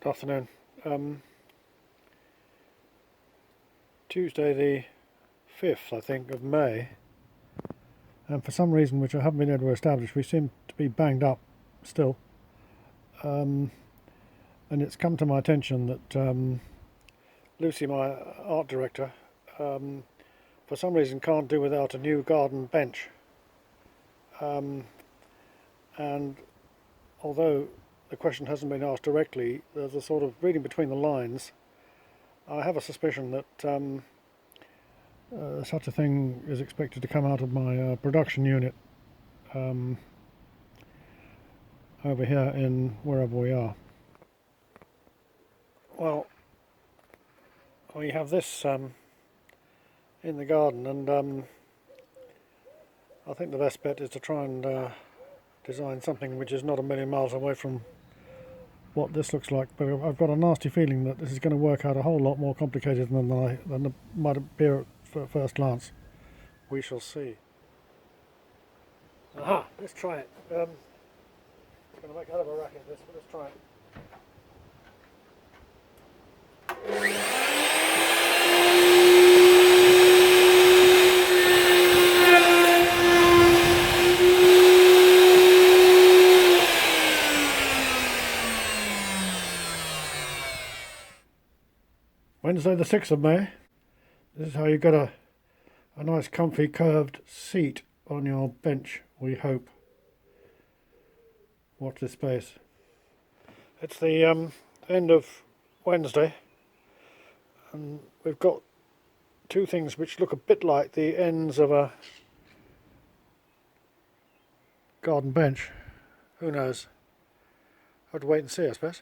Good afternoon. Tuesday the 5th, I think, of May, and for some reason which I haven't been able to establish, we seem to be banged up still. And it's come to my attention that Lucy, my art director, for some reason can't do without a new garden bench. And although the question hasn't been asked directly, there's a sort of reading between the lines. I have a suspicion that such a thing is expected to come out of my production unit over here in wherever we are. Well, we have this in the garden, and I think the best bet is to try and design something which is not a million miles away from what this looks like, but I've got a nasty feeling that this is going to work out a whole lot more complicated than it might appear at first glance. We shall see. Aha! Let's try it. It's going to make a hell of a racket, this, but let's try it. Wednesday the 6th of May. This is how you get a nice comfy curved seat on your bench, we hope. Watch this space. It's the end of Wednesday, and we've got two things which look a bit like the ends of a garden bench. Who knows? Have to wait and see, I suppose.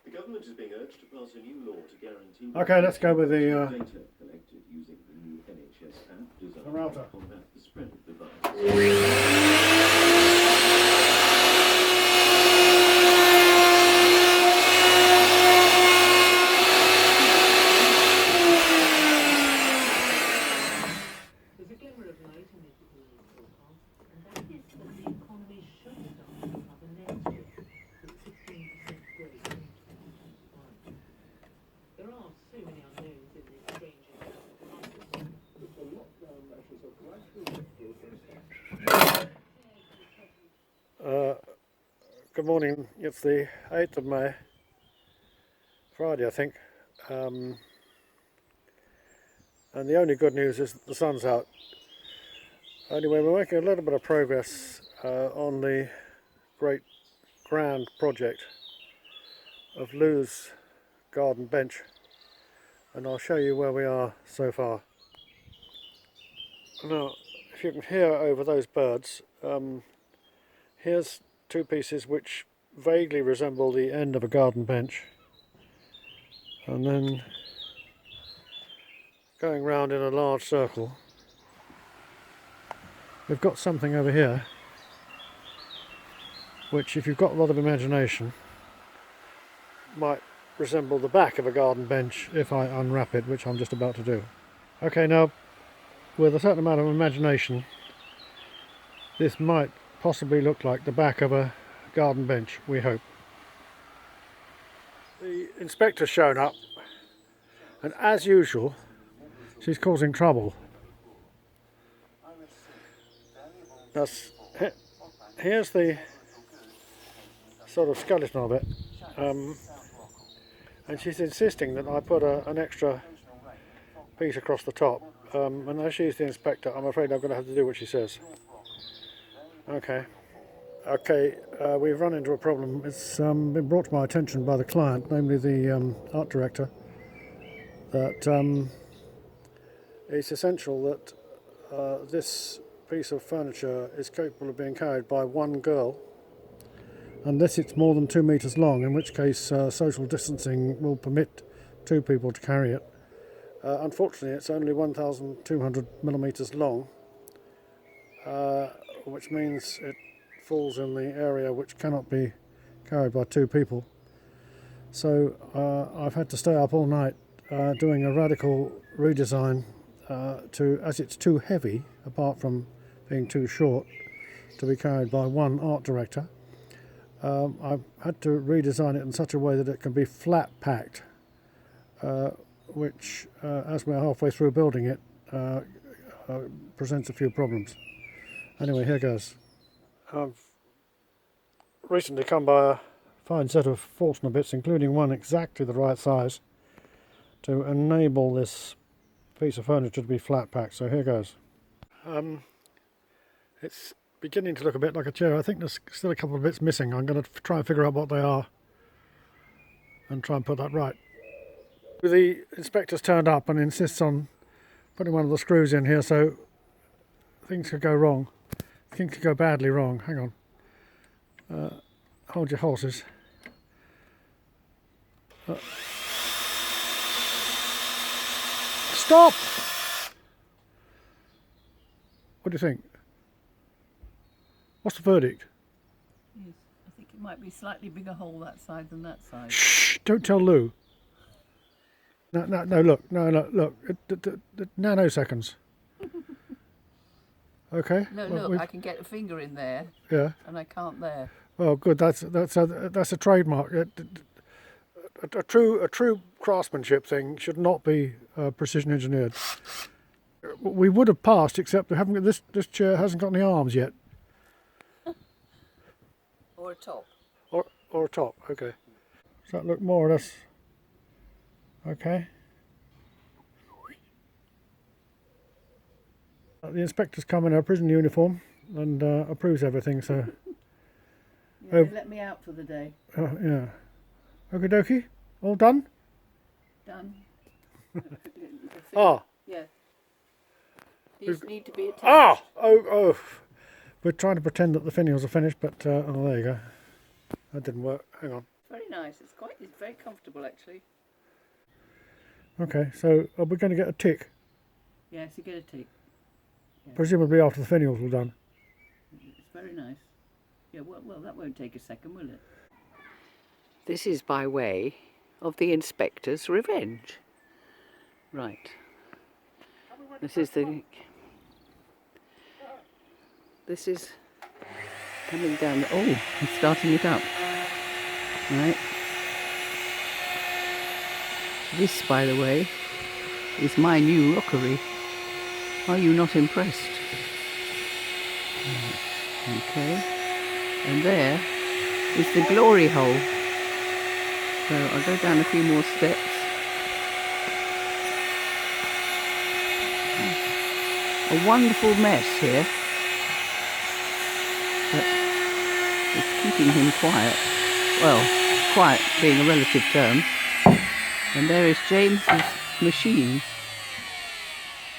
The government is being urged to pass a new law to guarantee. Okay, let's go with the data collected using the new NHS app designed router. to combat the spread of the virus. There's a glimmer of light in the economic forecast, and that is that the economy should start to recover next year, with 16% growth in 2021. There are so many unknowns in this changing crisis. Good morning. It's the 8th of May, Friday I think, and the only good news is that the sun's out. Anyway, we're making a little bit of progress on the great grand project of Lou's garden bench, and I'll show you where we are so far. Now, if you can hear over those birds, here's two pieces which vaguely resemble the end of a garden bench, and then going round in a large circle we've got something over here which, if you've got a lot of imagination, might resemble the back of a garden bench if I unwrap it, which I'm just about to do. Okay, now with a certain amount of imagination this might possibly look like the back of a garden bench, we hope. The inspector's shown up, and as usual she's causing trouble. Here's the sort of skeleton of it, and she's insisting that I put an extra piece across the top, and as she's the inspector I'm afraid I'm going to have to do what she says. Okay, we've run into a problem. It's been brought to my attention by the client, namely the art director, that it's essential that this piece of furniture is capable of being carried by one girl, unless it's more than 2 meters long, in which case social distancing will permit two people to carry it. Unfortunately, it's only 1,200 millimeters long, which means it falls in the area which cannot be carried by two people. So I've had to stay up all night doing a radical redesign as it's too heavy, apart from being too short, to be carried by one art director. I've had to redesign it in such a way that it can be flat packed, which, as we're halfway through building it, presents a few problems. Anyway, here goes. I've recently come by a fine set of Forstner bits, including one exactly the right size, to enable this piece of furniture to be flat packed. So here goes. It's beginning to look a bit like a chair. I think there's still a couple of bits missing. I'm going to try and figure out what they are and try and put that right. The inspector's turned up and insists on putting one of the screws in here, so things could go wrong. Things could go badly wrong. Hang on. Hold your horses. Stop! What do you think? What's the verdict? Yes, I think it might be slightly bigger hole that side than that side. Shh! Don't tell Lou. No, look. No, look. Nanoseconds. Okay. No, well, look, I can get a finger in there. Yeah. And I can't there. Well, good. That's a trademark. A true craftsmanship thing should not be precision engineered. We would have passed, except we haven't. This chair hasn't got any arms yet. Or a top. Or a top. Okay. Does that look more or less okay? The inspector's come in her prison uniform and approves everything. So. Yeah, they let me out for the day. Yeah. Okie dokie. All done? Done. Ah. Yeah. These need to be attached. Ah! Oh. We're trying to pretend that the finials are finished, but oh, there you go. That didn't work. Hang on. Very nice. It's very comfortable actually. Okay, so are we going to get a tick? Yes, you get a tick. Yeah. Presumably after the finials are done. It's very nice. Yeah, well, that won't take a second, will it? This is by way of the inspector's revenge. Right. This is coming down. Oh, I'm starting it up. Right. This, by the way, is my new rockery. Are you not impressed? Okay. And there is the glory hole. So I'll go down a few more steps. A wonderful mess here. But it's keeping him quiet. Well, quiet being a relative term. And there is James's machine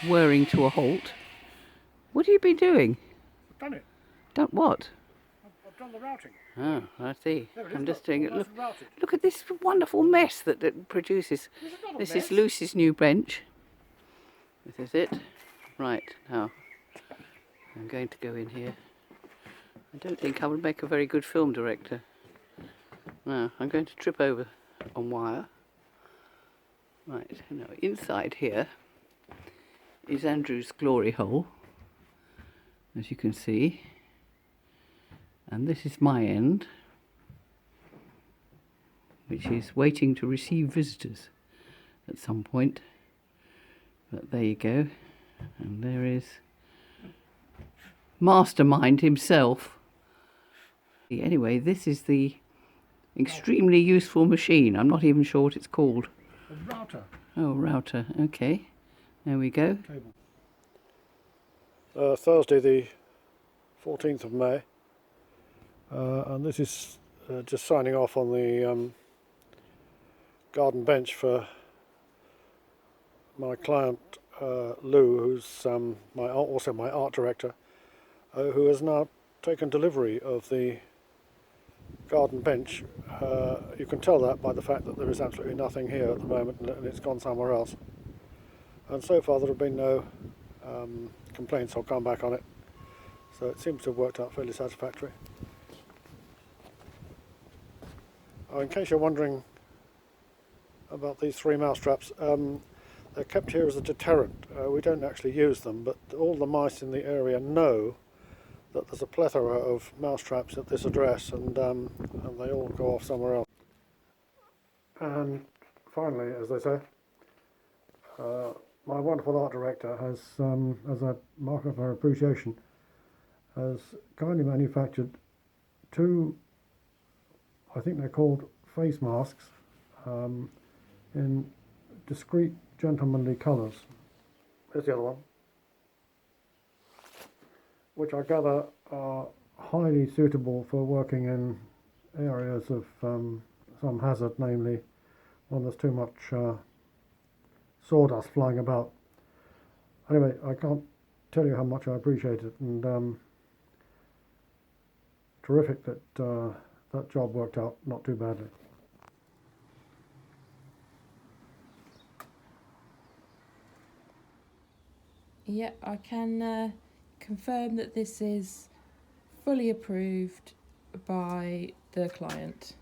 whirring to a halt. What have you been doing? I've done it. Done what? I've done the routing. Oh, I see. I'm just doing it. Look, routed. Look at this wonderful mess that it produces. This is Lucy's new bench. This is it. Right, now I'm going to go in here. I don't think I would make a very good film director. Now I'm going to trip over on wire. Right, now inside here is Andrew's glory hole, as you can see. And this is my end, which is waiting to receive visitors at some point. But there you go. And there is Mastermind himself. Anyway, this is the extremely useful machine. I'm not even sure what it's called. A router. Oh, router. Okay. There we go. Thursday the 14th of May. And this is just signing off on the garden bench for my client Lou, who's also my art director, who has now taken delivery of the garden bench. You can tell that by the fact that there is absolutely nothing here at the moment and it's gone somewhere else. And so far there have been no complaints or comeback on it, so it seems to have worked out fairly satisfactory. In case you're wondering about these 3 mouse traps, they're kept here as a deterrent. We don't actually use them, but all the mice in the area know that there's a plethora of mousetraps at this address, and they all go off somewhere else. And finally, as they say, my wonderful art director has, as a mark of her appreciation, has kindly manufactured 2, I think they're called face masks, in discreet gentlemanly colours. Here's the other one, which I gather are highly suitable for working in areas of some hazard, namely when there's too much sawdust flying about. Anyway, I can't tell you how much I appreciate it, and terrific that that job worked out not too badly. Yeah, I can confirm that this is fully approved by the client.